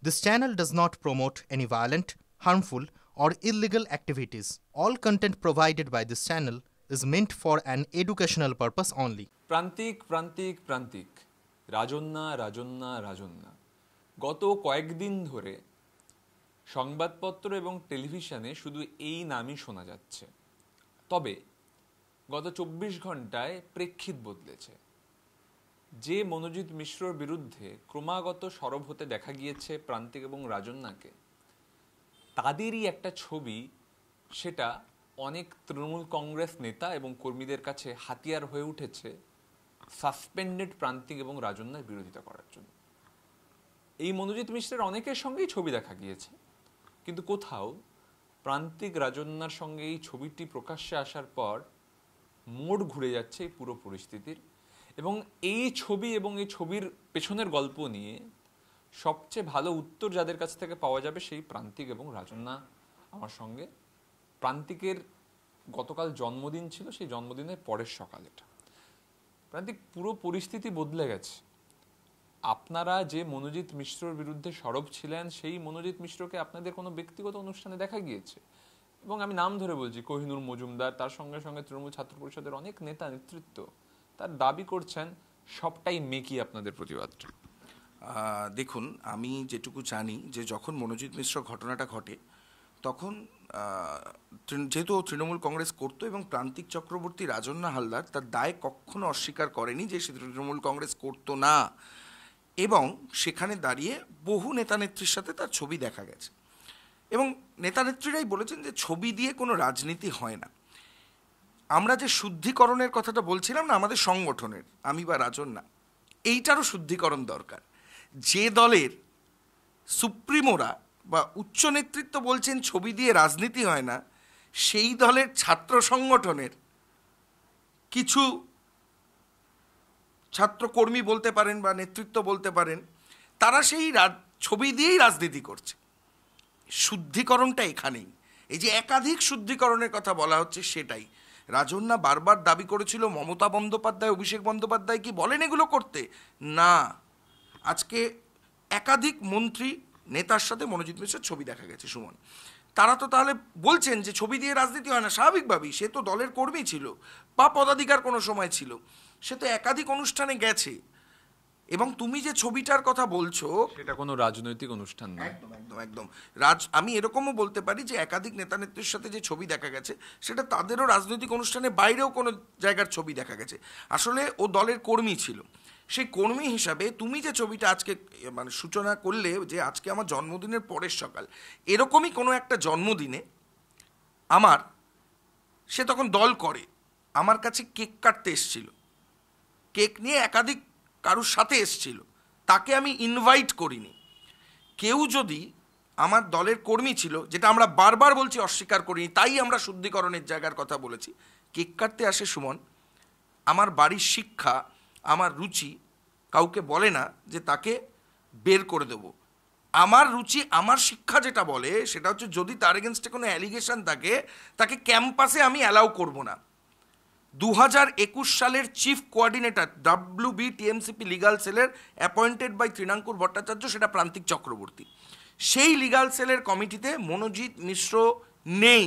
This channel does not promote any violent, harmful, or illegal activities. All content provided by this channel is meant for an educational purpose only. প্রান্তিক প্রান্তিক প্রান্তিক রাজন্যা রাজন্যা রাজন্যা গত কয়েকদিন ধরে সংবাদপত্র এবং টেলিভিশনে শুধু এই নামই শোনা যাচ্ছে। তবে গত ২৪ ঘন্টায় প্রেক্ষিত বদলেছে। যে মনোজিৎ মিশ্রর বিরুদ্ধে ক্রমাগত সরব হতে দেখা গিয়েছে প্রান্তিক এবং রাজন্যাকে, তাদেরই একটা ছবি, সেটা অনেক তৃণমূল কংগ্রেস নেতা এবং কর্মীদের কাছে হাতিয়ার হয়ে উঠেছে সাসপেন্ডেড প্রান্তিক এবং রাজন্যার বিরোধিতা করার জন্য। এই মনোজিৎ মিশ্রের অনেকের সঙ্গেই ছবি দেখা গিয়েছে, কিন্তু কোথাও প্রান্তিক রাজন্যার সঙ্গে এই ছবিটি প্রকাশ্যে আসার পর মোড় ঘুরে যাচ্ছে এই পুরো পরিস্থিতির। এবং এই ছবি এবং এই ছবির পেছনের গল্প নিয়ে সবচেয়ে ভালো উত্তর যাদের কাছ থেকে পাওয়া যাবে সেই প্রান্তিক এবং রাজন্যা আমার সঙ্গে। প্রান্তিকের গতকাল জন্মদিন ছিল, সেই জন্মদিনের পরের সকাল এটা। প্রান্তিক, পুরো পরিস্থিতি বদলে গেছে। আপনারা যে মনোজিৎ মিশ্রর বিরুদ্ধে সরব ছিলেন, সেই মনোজিৎ মিশ্রকে আপনাদের কোনো ব্যক্তিগত অনুষ্ঠানে দেখা গিয়েছে, এবং আমি নাম ধরে বলছি, কোহিনুর মজুমদার, তার সঙ্গে সঙ্গে তৃণমূল ছাত্র পরিষদের অনেক নেতা নেতৃত্ব, তার দাবি করছেন সবটাই মেকি আপনাদের প্রতিবাদটা। দেখুন, আমি যেটুকু জানি যে যখন মনোজিৎ মিশ্র ঘটনাটা ঘটে তখন যেহেতু তৃণমূল কংগ্রেস করতো এবং প্রান্তিক চক্রবর্তী, রাজন্যা হালদার তার দায় কখনো অস্বীকার করেনি যে সে তৃণমূল কংগ্রেস করতো না, এবং সেখানে দাঁড়িয়ে বহু নেতানেত্রীর সাথে তার ছবি দেখা গেছে এবং নেতানেত্রীরাই বলেছেন যে ছবি দিয়ে কোনো রাজনীতি হয় না। আমরা যে শুদ্ধিকরণের কথাটা বলছিলাম না আমাদের সংগঠনের, আমি বা রাজন্যা, এইটারও শুদ্ধিকরণ দরকার। যে দলের সুপ্রিমোরা বা উচ্চ নেতৃত্ব বলছেন ছবি দিয়ে রাজনীতি হয় না, সেই দলের ছাত্র সংগঠনের কিছু ছাত্রকর্মী বলতে পারেন বা নেতৃত্ব বলতে পারেন, তারা সেই ছবি দিয়েই রাজনীতি করছে। শুদ্ধিকরণটা এখানেই, এই যে একাধিক শুদ্ধিকরণের কথা বলা হচ্ছে সেটাই। রাজন্যা বারবার দাবি করেছিল মমতা বন্দ্যোপাধ্যায়, অভিষেক বন্দ্যোপাধ্যায় কি বলেন এগুলো করতে? না, আজকে একাধিক মন্ত্রী নেতার সাথে মনোজিৎ মিশ্রের ছবি দেখা গেছে। সুমন, তারা তো তাহলে বলছেন যে ছবি দিয়ে রাজনীতি হয় না। স্বাভাবিকভাবেই, সে তো দলের কর্মী ছিল বা পদাধিকার কোনো সময় ছিল, সে তো একাধিক অনুষ্ঠানে গেছে। এবং তুমি যে ছবিটার কথা বলছো সেটা কোনো রাজনৈতিক অনুষ্ঠান না। একদম একদম একদম আমি এরকমও বলতে পারি যে একাধিক নেতানেত্রীর সাথে যে ছবি দেখা গেছে সেটা তাদেরও রাজনৈতিক অনুষ্ঠানের বাইরেও কোনো জায়গার ছবি দেখা গেছে। আসলে ও দলের কর্মী ছিল। সেই কর্মী হিসাবে তুমি যে ছবিটা আজকে মানে সূচনা করলে যে আজকে আমার জন্মদিনের পরের সকাল, এরকমই কোনো একটা জন্মদিনে আমার, সে তখন দল করে, আমার কাছে কেক কাটতে এসছিল, কেক নিয়ে একাধিক কারুর সাথে এসছিল, তাকে আমি ইনভাইট করিনি। কেউ যদি আমার দলের কর্মী ছিল, যেটা আমরা বারবার বলছি অস্বীকার করিনি, তাই আমরা শুদ্ধিকরণের জায়গার কথা বলেছি, কেক কাটতে আসে সুমন, আমার বাড়ির শিক্ষা, আমার রুচি কাউকে বলে না যে তাকে বের করে দেব। আমার রুচি, আমার শিক্ষা যেটা বলে সেটা হচ্ছে যদি তার এগেনস্টে কোনো অ্যালিগেশন থাকে তাকে ক্যাম্পাসে আমি অ্যালাউ করব না। 2021 সালের chief coordinator WB TMCP legal সেলের অ্যাপয়েন্টেড বাই তৃণাঙ্কুর ভট্টাচার্য, সেটা প্রান্তিক চক্রবর্তী। সেই লিগাল সেলের কমিটিতে মনোজিৎ মিশ্র নেই।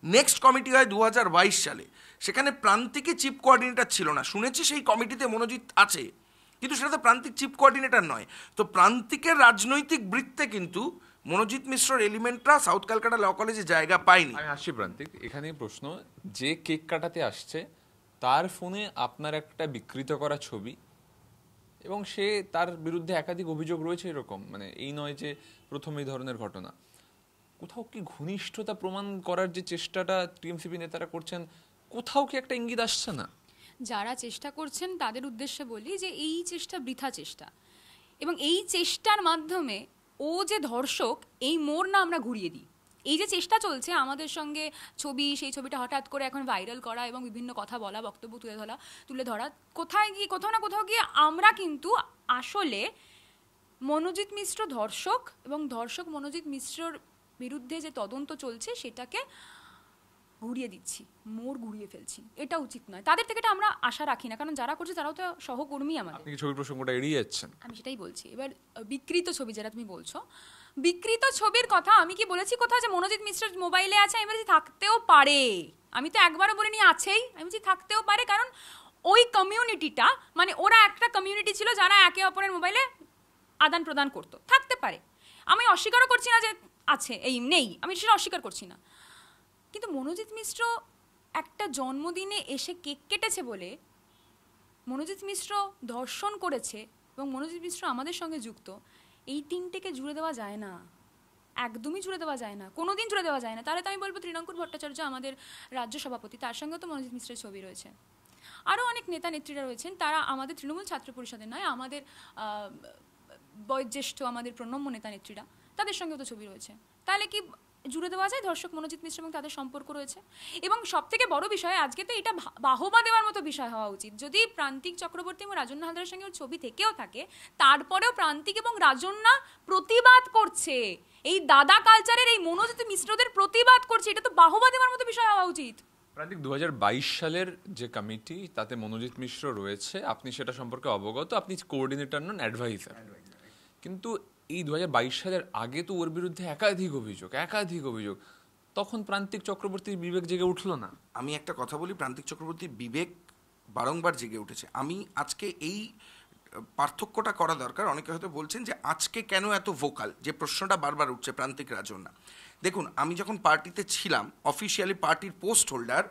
নেক্সট কমিটি হয় 2022 সালে, সেখানে প্রান্তিকে চিফ কোঅর্ডিনেটর ছিল না। শুনেছি সেই কমিটিতে মনোজিৎ আছে, কিন্তু সেটা তো প্রান্তিক চিফ কোঅর্ডিনেটর নয়। তো প্রান্তিকের রাজনৈতিক বৃত্তে কিন্তু মনোজিৎ মিশ্রর এলিমেন্টরা সাউথ ক্যালকাটা ল কলেজে জায়গা পায়নি। আমি আসছি প্রান্তিক, এখানে প্রশ্ন, যে কেক কাটাতে আসছে তার ফোনে আপনার একটা বিকৃত করা ছবি, এবং সে, তার বিরুদ্ধে একাধিক অভিযোগ রয়েছে এরকম, মানে এই নয় যে প্রথম এই ধরনের ঘটনা। কোথাও কি ঘনিষ্ঠতা প্রমাণ করার যে চেষ্টাটা টিএমসিপি নেতারা করছেন, কোথাও কি একটা ইঙ্গিত আসছে না? যারা চেষ্টা করছেন তাদের উদ্দেশ্যে বলি যে এই চেষ্টা বৃথা চেষ্টা, এবং এই চেষ্টার মাধ্যমে ও যে ধর্ষক এই মোড় না আমরা ঘুরিয়ে দিই। এই যে চেষ্টা চলছে আমাদের সঙ্গে ছবি, সেই ছবিটা হঠাৎ করে এখন ভাইরাল করা এবং বিভিন্ন কথা বলা, বক্তব্য তুলে ধরা, কোথায় গিয়ে, কোথাও না কোথাও গিয়ে আমরা কিন্তু আসলে মনোজিৎ মিশ্র ধর্ষক এবং ধর্ষক মনোজিৎ মিশ্রর বিরুদ্ধে যে তদন্ত চলছে সেটাকে ঘুরিয়ে দিচ্ছি, মোড় ঘুরিয়ে ফেলছি, এটা উচিত নয়। তাদের থেকে এটা আমরা আশা রাখি না, কারণ যারা করছে তারাও তো সহকর্মী আমাদের। আপনি কি ছবির প্রসঙ্গটা এড়িয়ে যাচ্ছেন? আমি সেটাই বলছি। এবার বিকৃত ছবি যেটা তুমি বলছো, বিকৃত ছবির কথা আমি কি বলেছি কোথাও যে মনোজিৎ মিশ্র মোবাইলে আছে? আমি বলেছি থাকতেও পারে, আমি তো একবারও বলিনি আছেই, আমি বলছি থাকতেও পারে, কারণ ওই কমিউনিটিটা, মানে ওরা একটা কমিউনিটি ছিল যারা একে অপরের মোবাইলে আদান প্রদান করতো, থাকতে পারে। আমি অস্বীকারও করছি না যে আছে, এই নেই, আমি সেটা অস্বীকার করছি না। কিন্তু মনোজিৎ মিশ্র একটা জন্মদিনে এসে কেক কেটেছে বলে, মনোজিৎ মিশ্র ধর্ষণ করেছে এবং মনোজিৎ মিশ্র আমাদের সঙ্গে যুক্ত, এই তিনটেকে জুড়ে দেওয়া যায় না, একদমই জুড়ে দেওয়া যায় না, কোনোদিন জুড়ে দেওয়া যায় না। তাহলে তো আমি বলবো তৃণাঙ্কুর ভট্টাচার্য আমাদের রাজ্য সভাপতি, তার সঙ্গেও তো মনোজিৎ মিশ্রের ছবি রয়েছে। আরও অনেক নেতা নেত্রীরা রয়েছেন, তারা আমাদের তৃণমূল ছাত্র পরিষদের নয়, আমাদের বয়োজ্যেষ্ঠ, আমাদের প্রণম্য নেতা নেত্রীরা, তাদের সঙ্গেও তো ছবি রয়েছে। তাহলে কি জুড়ে দেওয়া যায় ধর্ষক মনোজিৎ মিশ্র এবং তাদের সম্পর্ক রয়েছে? এবং সব থেকে বড় বিষয়, আজকে তো এটা বাহবা দেওয়ার মতো বিষয় হওয়া উচিত। যদি প্রান্তিক চক্রবর্তী এবং রাজন্যা হালদারের সঙ্গে ওর ছবি থেকেও থাকে, তারপরেও প্রান্তিক এবং রাজন্যা প্রতিবাদ করছে, এই দাদা কালচারের এই মনোজিৎ মিশ্রদের প্রতিবাদ করছে, এটা তো বাহবা দেওয়ার মতো বিষয় হওয়া উচিত। প্রান্তিক, 2022 সালের যে কমিটি, তাতে মনোজিৎ মিশ্র রয়েছে, আপনি সেটা সম্পর্কে অবগত, আপনি কোঅর্ডিনেটর নন, অ্যাডভাইজার। কিন্তু এই 2022 সালের আগে তো ওর বিরুদ্ধে একাধিক অভিযোগ, তখন প্রান্তিক চক্রবর্তীর বিবেক জেগে উঠলো না? আমি একটা কথা বলি, প্রান্তিক চক্রবর্তীর বিবেক বারংবার জেগে উঠেছে। আমি আজকে এই পার্থক্যটা করা দরকার। অনেকে হয়তো বলছেন যে আজকে কেন এত ভোকাল, যে প্রশ্নটা বারবার উঠছে প্রান্তিক রাজন্যা। দেখুন, আমি যখন পার্টিতে ছিলাম, অফিসিয়ালি পার্টির পোস্ট হোল্ডার,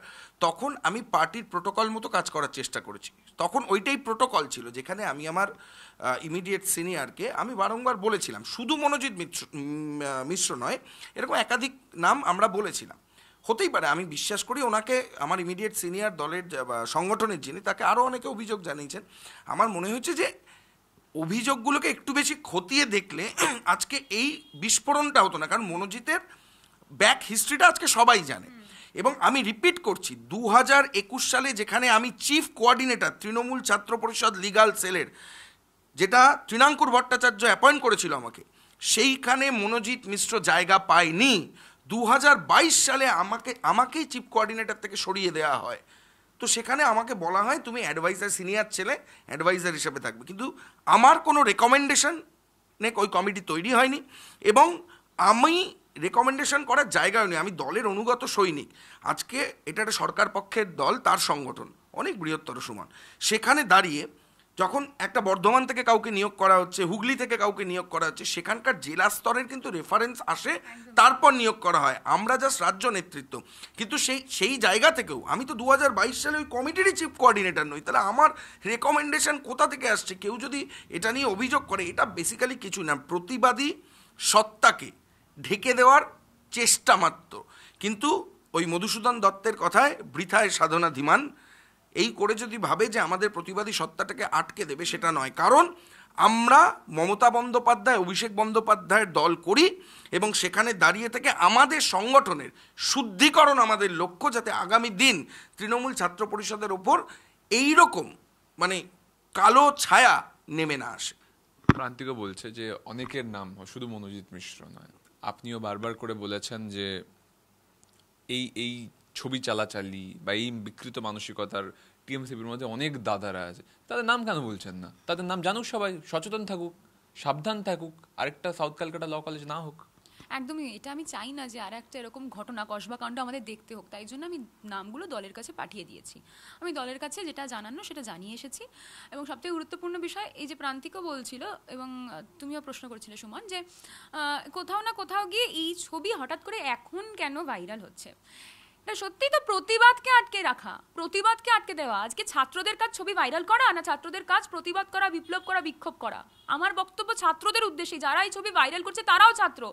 তখন আমি পার্টির প্রোটোকল মতো কাজ করার চেষ্টা করেছি। তখন ওইটাই প্রোটোকল ছিল, যেখানে আমি আমার ইমিডিয়েট সিনিয়রকে আমি বারংবার বলেছিলাম, শুধু মনোজিৎ মিশ্র নয়, এরকম একাধিক নাম আমরা বলেছিলাম। হতেই পারে, আমি বিশ্বাস করি ওনাকে, আমার ইমিডিয়েট সিনিয়র দলের সংগঠনের যিনি, তাকে আরও অনেকে অভিযোগ জানিয়েছেন। আমার মনে হচ্ছে যে অভিযোগগুলোকে একটু বেশি খতিয়ে দেখলে আজকে এই বিস্ফোরণটা হতো না। কারণ মনোজিতের ব্যাক হিস্ট্রিটা আজকে সবাই জানে। এবং আমি রিপিট করছি, 2021 সালে যেখানে আমি চিফ কোঅর্ডিনেটর তৃণমূল ছাত্র পরিষদ লিগাল সেলের, যেটা তৃণাঙ্কুর ভট্টাচার্য অ্যাপয়েন্ট করেছিল আমাকে, সেইখানে মনোজিৎ মিশ্র জায়গা পায়নি। 2022 সালে আমাকেই চিফ কোঅর্ডিনেটর থেকে সরিয়ে দেওয়া হয়। তো সেখানে আমাকে বলা হয় তুমি অ্যাডভাইজার, সিনিয়র ছেলে, অ্যাডভাইজার হিসেবে থাকবে। কিন্তু আমার কোনো রেকমেন্ডেশন ওই কমিটি তৈরি হয়নি, এবং আমি রেকমেন্ডেশন করার জায়গাও নেই। আমি দলের অনুগত সৈনিক। আজকে এটা একটা সরকার পক্ষের দল, তার সংগঠন অনেক বৃহত্তর সমান। সেখানে দাঁড়িয়ে যখন একটা বর্ধমান থেকে কাউকে নিয়োগ করা হচ্ছে, হুগলি থেকে কাউকে নিয়োগ করা হচ্ছে, সেখানকার জেলা স্তরের কিন্তু রেফারেন্স আসে, তারপর নিয়োগ করা হয়। আমরা জাস্ট রাজ্য নেতৃত্ব। কিন্তু সেই জায়গা থেকেও আমি তো 2022 সালে ওই কমিটিরই চিফ কোঅর্ডিনেটর নই। তাহলে আমার রেকমেন্ডেশন কোথা থেকে আসছে? কেউ যদি এটা নিয়ে অভিযোগ করে, এটা বেসিক্যালি কিছু না, প্রতিবাদী সত্তাকে ঢেকে দেওয়ার চেষ্টা মাত্র। কিন্তু ওই মধুসূদন দত্তের কথায় বৃথায় সাধনা ধীমান, এই করে যদি ভাবে যে আমাদের প্রতিবাদী সত্তাটাকে আটকে দেবে, সেটা নয়। কারণ আমরা মমতা বন্দ্যোপাধ্যায়, অভিষেক বন্দ্যোপাধ্যায়ের দল করি, এবং সেখানে দাঁড়িয়ে থেকে আমাদের সংগঠনের শুদ্ধিকরণ আমাদের লক্ষ্য, যাতে আগামী দিন তৃণমূল ছাত্র পরিষদের ওপর এইরকম মানে কালো ছায়া নেমে না আসে। প্রান্তিকও বলছে যে অনেকের নাম, শুধু মনোজিৎ মিশ্র নয়, আপনিও বারবার করে বলেছেন যে এই ছবি চালাচালি বা এই বিকৃত মানসিকতার টিএমসিপির মধ্যে অনেক দাদারা আছে, তাদের নাম কেন বলছেন না? তাদের নাম জানুক সবাই, সচেতন থাকুক, সাবধান থাকুক, আরেকটা সাউথ ক্যালকাটা ল কলেজ না হোক। একদমই, এটা আমি চাই না যে আর একটা এরকম ঘটনা, কসবাকাণ্ড আমাদের দেখতে হোক। তাই জন্য আমি নামগুলো দলের কাছে পাঠিয়ে দিয়েছি। আমি দলের কাছে যেটা জানানো সেটা জানিয়ে এসেছি। এবং সবথেকে গুরুত্বপূর্ণ বিষয়, এই যে প্রান্তিকও বলছিল এবং তুমিও প্রশ্ন করেছিলে সুমন, যে কোথাও না কোথাও গিয়ে এই ছবি হঠাৎ করে এখন কেন ভাইরাল হচ্ছে। এটা সত্যিই তো প্রতিবাদকে আটকে রাখা, প্রতিবাদকে আটকে দেওয়া। আজকে ছাত্রদের কাজ ছবি ভাইরাল করা, না ছাত্রদের কাজ প্রতিবাদ করা, বিপ্লব করা, বিক্ষোভ করা? আমার বক্তব্য ছাত্রদের উদ্দেশ্যে, যারা এই ছবি ভাইরাল করছে তারাও ছাত্র।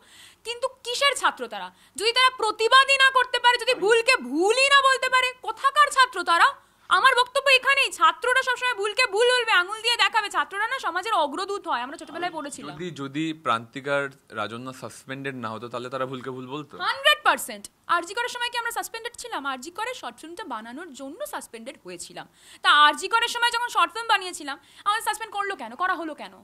কিন্তু কিসের ছাত্র তারা? যদি তারা প্রতিবাদই না করতে পারে, যদি ভুলকে ভুলই না বলতে পারে, কোথাকার ছাত্র তারা? আমার বক্তব্য এখানেই, ছাত্ররা সবসময় ভুলকে ভুল বলবে, আঙুল দিয়ে দেখাবে। ছাত্ররা না সমাজের অগ্রদূত হয়, আমরা ছোটবেলায় পড়েছিলাম। যদি প্রান্তিকার রাজন্যা সাসপেন্ডেড না হতো, তাহলে তারা ভুলকে ভুল বলতো 100%। আরজি করার সময় কি আমরা সাসপেন্ডেড ছিলাম? আরজি করে শর্ট ফিল্মটা বানানোর জন্য সাসপেন্ডেড হয়েছিলাম। তা আরজি করার সময় যখন শর্ট ফিল্ম বানিয়েছিলাম, আমাদের সাসপেন্ড করলো কেন, করা হলো কেন?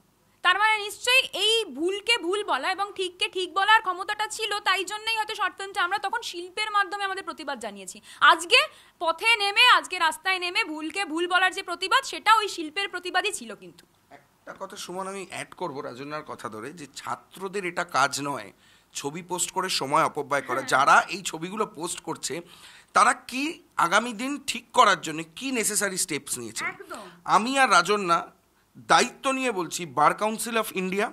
তার মানে নিশ্চয়ই এই ভুলকে ভুল বলা এবং ঠিককে ঠিক বলার ক্ষমতাটা ছিল, তাই জন্যই হয়তো শর্ট ফিল্মটা আমরা তখন শিল্পের মাধ্যমে আমাদের প্রতিবাদ জানিয়েছি। আজকে পথে নেমে, আজকে রাস্তায় নেমে ভুলকে ভুল বলার যে প্রতিবাদ, সেটা ওই শিল্পের প্রতিবাদই ছিল। কিন্তু একটা কথা সুমন আমি অ্যাড করবো রাজন্যার কথা ধরে, যে ছাত্রদের এটা কাজ নয় ছবি পোস্ট করে সময় অপব্যয় করা। যারা এই ছবিগুলো পোস্ট করছে তারা কি আগামী দিন ঠিক করার জন্য কি নেসেসারি স্টেপস নিয়েছে। আমি আর রাজন্যা দায়িত্ব নিয়ে বলছি, bar council of India,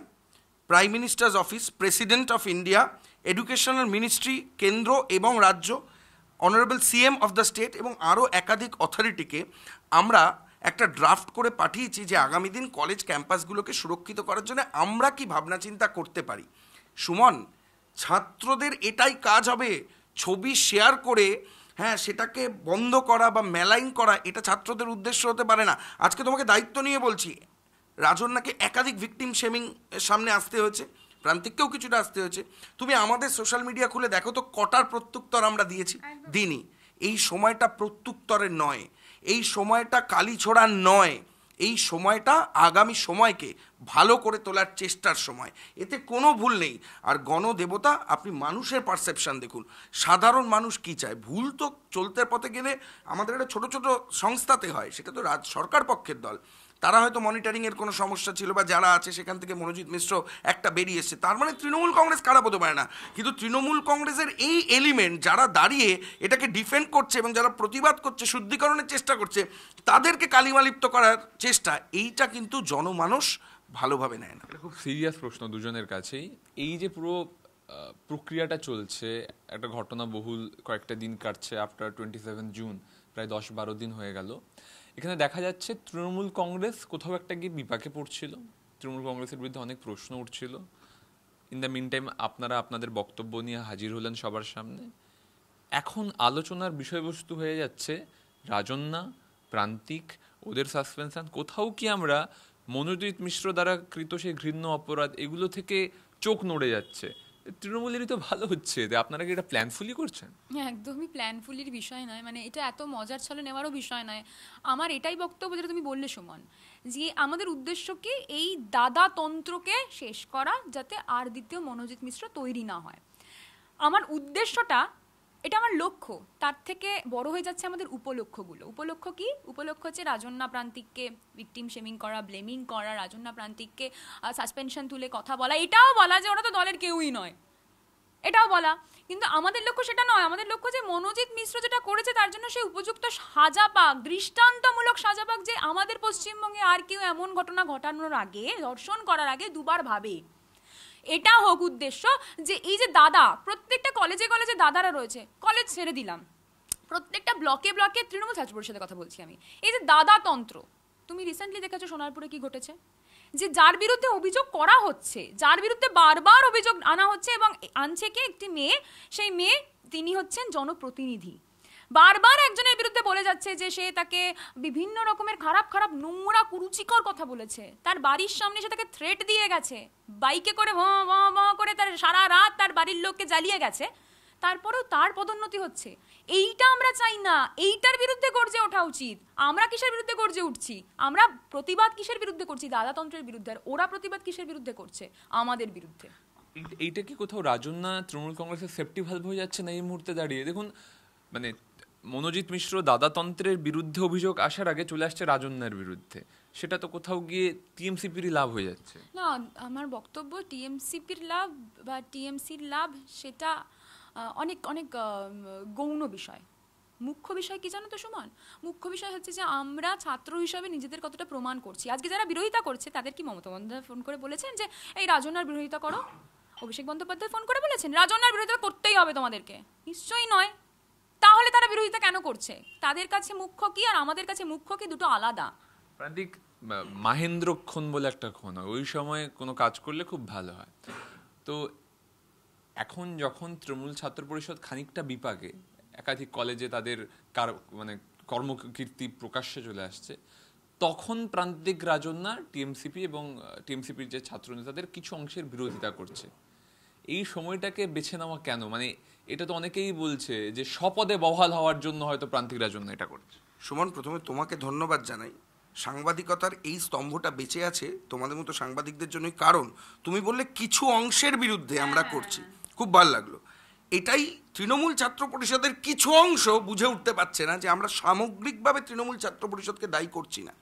prime ministers office, president of India, educational ministry কেন্দ্র এবং রাজ্য, honourable CM of the state এবং আরও একাধিক অথরিটিকে আমরা একটা ড্রাফট করে পাঠিয়েছি যে আগামী দিন কলেজ ক্যাম্পাসগুলোকে সুরক্ষিত করার জন্য আমরা কি ভাবনা চিন্তা করতে পারি। সুমন, ছাত্রদের এটাই কাজ হবে, ছবি শেয়ার করে হ্যাঁ সেটাকে বন্ধ করা বা মেলাইন করা, এটা ছাত্রদের উদ্দেশ্য হতে পারে না। আজকে তোমাকে দায়িত্ব নিয়ে বলছি, রাজন্যাকে একাধিক ভিকটিম শেমিং সামনে আসতে হয়েছে, প্রান্তিককেও কিছুটা আসতে হয়েছে। তুমি আমাদের সোশ্যাল মিডিয়া খুলে দেখো তো কটার প্রত্যুত্তর আমরা দিয়েছি, দিইনি। এই সময়টা প্রত্যুত্তরের নয়, এই সময়টা কালিছোড়ার নয়, এই সময়টা আগামী সময়কে ভালো করে তোলার চেষ্টার সময়, এতে কোনো ভুল নেই। আর গণদেবতা, আপনি মানুষের পারসেপশন দেখুন, সাধারণ মানুষ কি চায়। ভুল তো চলতে পথে গেলে আমাদের একটা ছোটো ছোটো সংস্থাতে হয়, সেটা তো সরকার পক্ষের দল, তারা হয়তো মনিটরিংয়ের কোনো সমস্যা ছিল বা যারা আছে সেখান থেকে মনোজিৎ মিশ্র একটা বেরিয়ে এসছে, তার মানে তৃণমূল কংগ্রেস খারাপ হতে পারে না। কিন্তু তৃণমূল কংগ্রেসের এই এলিমেন্ট যারা দাঁড়িয়ে এটাকে ডিফেন্ড করছে এবং যারা প্রতিবাদ করছে, শুদ্ধিকরণের চেষ্টা করছে, তাদেরকে কালিমালিপ্ত করার চেষ্টা, এইটা কিন্তু জনমানুষ ভালোভাবে নেয় না। খুব সিরিয়াস প্রশ্ন দুজনের কাছেই। এই যে পুরো প্রক্রিয়াটা চলছে, একটা ঘটনা বহুল কয়েকটা দিন কাটছে, আফটার 27 জুন প্রায় 10-12 দিন হয়ে গেল। এখানে দেখা যাচ্ছে তৃণমূল কংগ্রেস কোথাও একটা গিয়ে বিপাকে পড়ছিল, তৃণমূল কংগ্রেসের বিরুদ্ধে অনেক প্রশ্ন উঠছিল। ইন দ্য মিন টাইম আপনারা আপনাদের বক্তব্য নিয়ে হাজির হলেন সবার সামনে। এখন আলোচনার বিষয়বস্তু হয়ে যাচ্ছে রাজন্যা, প্রান্তিক, ওদের সাসপেনশন। কোথাও কি আমরা মনোজিৎ মিশ্র দ্বারা কৃত সেই ঘৃণ্য অপরাধ, এগুলো থেকে চোখ নড়ে যাচ্ছে? তৃণমূলেরই তো ভালো হচ্ছে, আপনারা কি এটা প্ল্যানফুলি করছেন? একদমই প্ল্যানফুলির বিষয় নয়, মানে এটা এত মজার ছলে নেওয়ারও বিষয় নয়। আমার এটাই বক্তব্য, যেটা তুমি বললে সুমন, যে আমাদের উদ্দেশ্য কি এই দাদা তন্ত্রকে শেষ করা, যাতে আর দ্বিতীয় মনোজিৎ মিশ্র তৈরি না হয়। আমার উদ্দেশ্যটা, এটা আমার লক্ষ্য, তার থেকে বড় হয়ে যাচ্ছে আমাদের উপলক্ষ্যগুলো। উপলক্ষ্য কি? উপলক্ষ্য হচ্ছে রাজন্যা প্রান্তিককে ভিকটিম শেমিং করা, ব্লেমিং করা, রাজন্যা প্রান্তিককে সাসপেনশন তুলে কথা বলা, এটাও বলা যে ওরা তো দলের কেউই নয়, এটাও বলা। কিন্তু আমাদের লক্ষ্য সেটা নয়। আমাদের লক্ষ্য যে মনোজিৎ মিশ্র যেটা করেছে তার জন্য সে উপযুক্ত সাজা পাক, দৃষ্টান্তমূলক সাজা পাক, যে আমাদের পশ্চিমবঙ্গে আর কেউ এমন ঘটনা ঘটানোর আগে, ধর্ষণ করার আগে দুবার ভাবে। এটা হোক উদ্দেশ্য, যে এই যে দাদা, প্রত্যেকটা কলেজে কলেজে দাদারা রয়েছে, কলেজ ছেড়ে দিলাম, প্রত্যেকটা ব্লকে ব্লকে তৃণমূল ছাত্র পরিষদের কথা বলছি আমি, এই যে দাদা তন্ত্র, তুমি রিসেন্টলি দেখেছো সোনারপুরে কি ঘটেছে, যে যার বিরুদ্ধে অভিযোগ করা হচ্ছে, যার বিরুদ্ধে বারবার অভিযোগ আনা হচ্ছে, এবং আনছে কে? একটি মেয়ে। সেই মেয়ে, তিনি হচ্ছেন জনপ্রতিনিধি, বারবার একজনের বিরুদ্ধে বলে যাচ্ছে যে সে তাকে বিভিন্ন রকমের খারাপ খারাপ নোংরা কুরুচিকর কথা বলেছে, তার বাড়ির সামনে সে তাকে থ্রেট দিয়ে গেছে, বাইকে করে করে তার সারা রাত তার বাড়ির লোককে জ্বালিয়ে গেছে, তারপরেও তার পদোন্নতি হচ্ছে। এইটা আমরা চাই না, এইটার বিরুদ্ধে গর্জে ওঠা উচিত। আমরা কিসের বিরুদ্ধে গর্জে উঠছি? আমরা প্রতিবাদ কিসের বিরুদ্ধে করছি? দাদাতন্ত্রের বিরুদ্ধে। আর ওরা প্রতিবাদ কিসের বিরুদ্ধে করছে? আমাদের বিরুদ্ধে। এইটা কি কোথাও রাজন্যা তৃণমূল কংগ্রেসের সেফটি ভালভ হয়ে যাচ্ছে না এই মুহূর্তে দাঁড়িয়ে? দেখুন, মানে মনোজিৎ মিশ্র দাদাতন্ত্রের বিরুদ্ধে অভিযোগ আসার আগে চলে আসছে রাজন্যার বিরুদ্ধে, সেটা তো কোথাও গিয়ে টিএমসিপির লাভ হয়ে যাচ্ছে না। আমার বক্তব্য, টিএমসিপির লাভ বা টিএমসির লাভ, সেটা অনেক অনেক গৌণ বিষয়। মুখ্য বিষয় কি জানো তো সুমন? মুখ্য বিষয় হচ্ছে যে আমরা ছাত্র হিসাবে নিজেদের কতটা প্রমাণ করছি। আজকে যারা বিরোধিতা করছে তাদের কি মমতা বন্দ্যোপাধ্যায় ফোন করে বলেছেন যে এই রাজন্যার বিরোধিতা করো? অভিষেক বন্দ্যোপাধ্যায় ফোন করে বলেছেন রাজন্যার বিরোধিতা করতেই হবে তোমাদেরকে? নিশ্চয়ই নয়। তাহলে তারা বিরোধিতা কেন করছে? তাদের কাছে মুখ্য কি আর আমাদের কাছে মুখ্য কি? দুটো আলাদা। প্রান্তিক, মাহেন্দ্রক্ষণ বলে একটা ক্ষণ হয়, ওই সময় কোনো কাজ করলে খুব ভালো হয়। তো এখন যখন তৃণমূল ছাত্র পরিষদ খানিকটা বিপাকে, একাধিক কলেজে তাদের মানে কর্মকীর্তি প্রকাশ্যে চলে আসছে, তখন প্রান্তিক রাজন্যা টিএমসিপি এবং টিএমসিপির যে ছাত্র নেতাদের কিছু অংশের বিরোধিতা করছে। এই সময়টাকে বেছে নেওয়া কেন? মানে এটা তো অনেকেই বলছে যে স্বপদে বহাল হওয়ার জন্য হয়তো প্রান্তিক রাজন্যা এটা করছে। সুমন, প্রথমে তোমাকে ধন্যবাদ জানাই সাংবাদিকতার এই স্তম্ভটা বেঁচে আছে তোমাদের মতো সাংবাদিকদের জন্যই, কারণ তুমি বললে কিছু অংশের বিরুদ্ধে আমরা করছি, খুব ভালো লাগলো। এটাই তৃণমূল ছাত্র পরিষদের কিছু অংশ বুঝে উঠতে পারছে না যে আমরা সামগ্রিকভাবে তৃণমূল ছাত্র পরিষদকে দায়ী করছি না।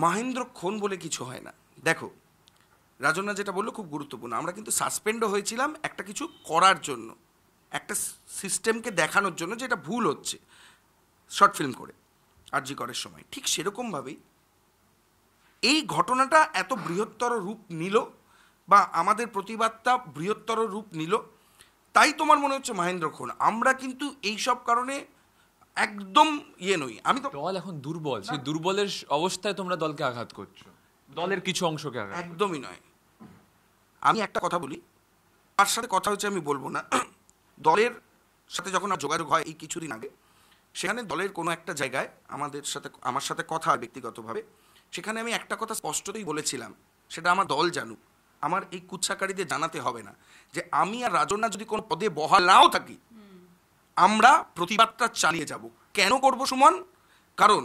মহেন্দ্রক্ষণ বলে কিছু হয় না। দেখো, রাজন্না যেটা বললো খুব গুরুত্বপূর্ণ, আমরা কিন্তু সাসপেন্ডও হয়েছিলাম একটা কিছু করার জন্য, একটা সিস্টেমকে দেখানোর জন্য যে এটা ভুল হচ্ছে, শর্ট ফিল্ম করে আরজি করের সময়। ঠিক সেরকমভাবেই এই ঘটনাটা এত বৃহত্তর রূপ নিল, বা আমাদের প্রতিবাদটা বৃহত্তর রূপ নিল, তাই তোমার মনে হচ্ছে মহেন্দ্রক্ষণ। আমরা কিন্তু এইসব কারণে একদম নই। আমি তো দল এখন দুর্বল, সেই দুর্বলের অবস্থায় তোমরা দলকে আঘাত করছো, দলের কিছু অংশকে আঘাত। একদমই নয়। আমি একটা কথা বলি, তার সাথে কথা হচ্ছে আমি বলবো না, দলের সাথে যখন যোগাযোগ হয় এই কিছুদিন আগে, সেখানে দলের কোনো একটা জায়গায় আমার সাথে কথা হয় ব্যক্তিগতভাবে, সেখানে আমি একটা কথা স্পষ্টতই বলেছিলাম, সেটা আমার দল জানুক, আমার এই কুচ্ছাকারীদের জানাতে হবে না, যে আমি আর রাজন্না যদি কোনো পদে বহাল নাও থাকি, আমরা প্রতিবাদটা চালিয়ে যাব। কেন করব সুমন? কারণ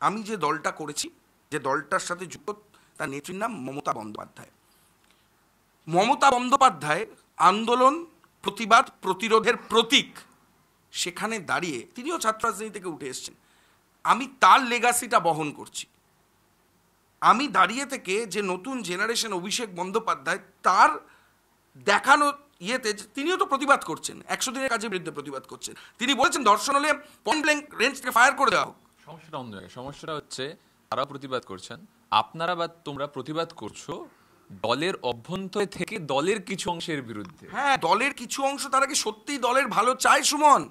আমি যে দলটা করেছি, যে দলটার সাথে যুক্ত, তার নেত্রীর নাম মমতা বন্দ্যোপাধ্যায়। মমতা বন্দ্যোপাধ্যায় আন্দোলন, প্রতিবাদ, প্রতিরোধের প্রতীক। সেখানে দাঁড়িয়ে তিনিও ছাত্র রাজনীতি থেকে উঠে এসেছেন, আমি তার লেগাসিটা বহন করছি। আমি দাঁড়িয়ে থেকে যে নতুন জেনারেশন অভিষেক বন্দ্যোপাধ্যায়, তার দেখানো তিনিও তো প্রতিবাদ করছেন, 100 দিনের কাজের বিরুদ্ধে প্রতিবাদ করছেন। তিনি বলেছেন ধর্ষণ হলে পয়েন্ট ব্ল্যাঙ্ক রেঞ্জ থেকে ফায়ার করে দেওয়া হোক। সমস্যাটা অন্য জায়গায়। সমস্যাটা হচ্ছে তারা প্রতিবাদ করছেন, আপনারা বা তোমরা প্রতিবাদ করছো দলের অভ্যন্তরে থেকে দলের কিছু অংশের বিরুদ্ধে। হ্যাঁ, দলের কিছু অংশ তারা কি সত্যিই দলের ভালো চায় সুমন?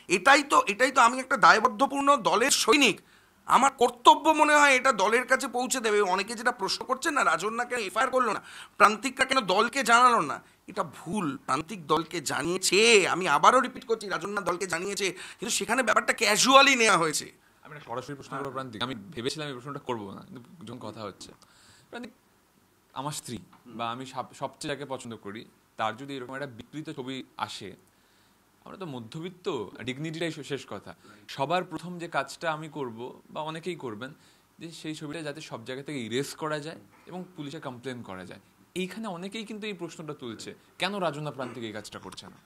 এটাই তো আমি একটা দায়বদ্ধপূর্ণ দলের সৈনিক, আমার কর্তব্য মনে হয় এটা দলের কাছে পৌঁছে দেবে। অনেকে যেটা প্রশ্ন করছেন না, রাজন্না কেন এফআইআর করলো না, প্রান্তিকরা কেন দলকে জানালো না, এটা ভুল। প্রান্তিক দলকে জানিয়েছে, আমি আবারও রিপিট করছি, রাজন্না দলকে জানিয়েছে, কিন্তু সেখানে ব্যাপারটা ক্যাজুয়ালি নেওয়া হয়েছে। আমি না সরাসরি প্রশ্ন করবো প্রান্তিক, আমি ভেবেছিলাম এই প্রশ্নটা করবো না, কিন্তু যখন কথা হচ্ছে, প্রান্তিক আমার স্ত্রী বা আমি সবচেয়ে যাকে পছন্দ করি, তার যদি এরকম একটা বিকৃত ছবি আসে, আমরা তো মধ্যবিত্ত, ডিগনিটিটাই শেষ কথা। সবার প্রথম যে কাজটা আমি করব বা অনেকেই করবেন, যে সেই ছবিটা যাতে সব জায়গা থেকে ইরেজ করা যায় এবং পুলিশে কমপ্লেন করা যায়। এইখানে অনেকেই কিন্তু এই প্রশ্নটা তুলছে, কেন রাজন্না প্রান্তিক এই কাজটা করছে না?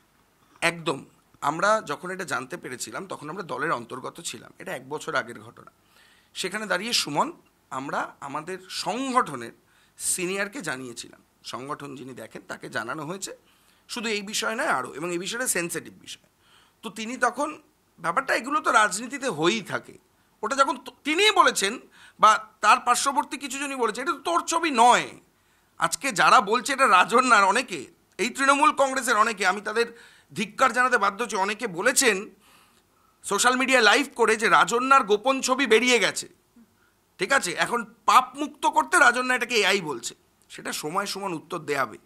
একদম, আমরা যখন এটা জানতে পেরেছিলাম তখন আমরা দলের অন্তর্গত ছিলাম, এটা 1 বছর আগের ঘটনা। সেখানে দাঁড়িয়ে সুমন, আমরা আমাদের সংগঠনের সিনিয়রকে জানিয়েছিলাম, সংগঠন যিনি দেখেন তাকে জানানো হয়েছে, শুধু এই বিষয় নয় আরও, এবং এই বিষয়টা সেন্সিটিভ বিষয়। তো তিনি তখন, ব্যাপারটা এগুলো তো রাজনীতিতে হয়েই থাকে, ওটা যখন তিনিই বলেছেন বা তার পার্শ্ববর্তী কিছু জনই বলেছে, এটা তো তোর ছবি নয়। আজকে যারা বলছে এটা রাজন্যার, অনেকে এই তৃণমূল কংগ্রেসের অনেকে, আমি তাদের ধিক্কার জানাতে বাধ্য হচ্ছি, অনেকে বলেছেন সোশ্যাল মিডিয়ায় লাইভ করে যে রাজন্যার গোপন ছবি বেরিয়ে গেছে, ঠিক আছে, এখন পাপ মুক্ত করতে রাজন্না এটাকে এআই বলছে। সেটা সময় উত্তর দেয়াবে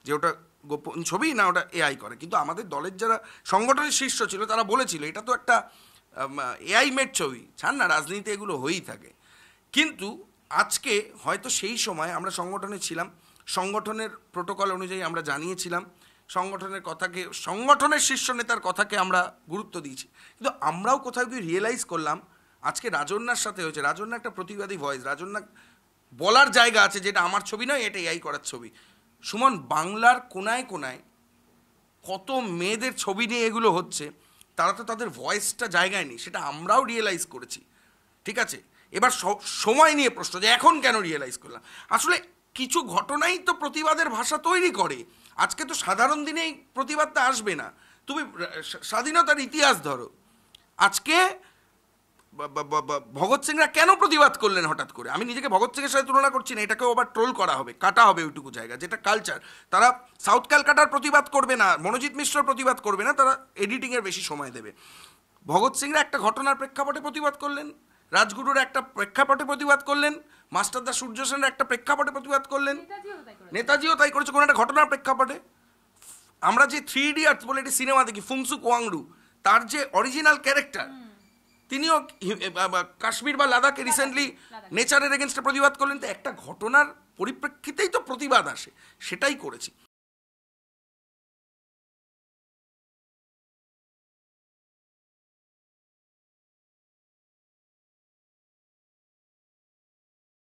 যে ওটা গোপন ছবি না ওটা এআই করে। কিন্তু আমাদের দলের যারা সংগঠনের শীর্ষ ছিল তারা বলেছিল এটা তো একটা এআই মেড ছবি, ছাড় না, রাজনীতি এগুলো হয়েই থাকে। কিন্তু আজকে হয়তো সেই সময় আমরা সংগঠনে ছিলাম, সংগঠনের প্রোটোকল অনুযায়ী আমরা জানিয়েছিলাম, সংগঠনের শীর্ষ নেতার কথাকে আমরা গুরুত্ব দিয়েছি, কিন্তু আমরাও কোথাও গিয়ে রিয়েলাইজ করলাম আজকে রাজন্যার সাথে হয়েছে। রাজন্না একটা প্রতিবাদী ভয়েস, রাজন্না বলার জায়গা আছে যেটা আমার ছবি নয়, এটা এআই করার ছবি। সুমন, বাংলার কোনায় কোনায় কত মেয়েদের ছবি নিয়ে এগুলো হচ্ছে, তারা তো তাদের ভয়েসটা জায়গায় নেই, সেটা আমরাও রিয়েলাইজ করেছি, ঠিক আছে। এবার সময় নিয়ে প্রশ্ন যে এখন কেন রিয়েলাইজ করলাম, আসলে কিছু ঘটনাই তো প্রতিবাদের ভাষা তৈরি করে। আজকে তো সাধারণ দিনেই প্রতিবাদটা আসবে না, তুমি স্বাধীনতার ইতিহাস ধরো, আজকে ভগৎ সিংরা কেন প্রতিবাদ করলেন হঠাৎ করে? আমি নিজেকে ভগৎ সিংয়ের সাথে তুলনা করছি না, এটাকেও আবার ট্রোল করা হবে, কাটা হবে ওইটুকু জায়গা, যেটা কালচার। তারা সাউথ ক্যালকাটার প্রতিবাদ করবে না, মনোজিৎ মিশ্রর প্রতিবাদ করবে না, তারা এডিটিংয়ের বেশি সময় দেবে। ভগৎ সিংরা একটা ঘটনার প্রেক্ষাপটে প্রতিবাদ করলেন, রাজগুরুর একটা প্রেক্ষাপটে প্রতিবাদ করলেন, মাস্টারদা সূর্য সেনের একটা প্রেক্ষাপটে প্রতিবাদ করলেন, নেতাজিও তাই করেছে কোনো একটা ঘটনার প্রেক্ষাপটে। আমরা যে 3 ইডিয়টস বলে একটি সিনেমা দেখি, ফুংসুক ওয়াংরু, তার যে অরিজিনাল ক্যারেক্টার, তিনিও কাশ্মীর বা লাদাখে রিসেন্টলি নেচারের এগেনস্টে প্রতিবাদ করলেন। তো একটা ঘটনার পরিপ্রেক্ষিতেই তো প্রতিবাদ আসে, সেটাই করেছি।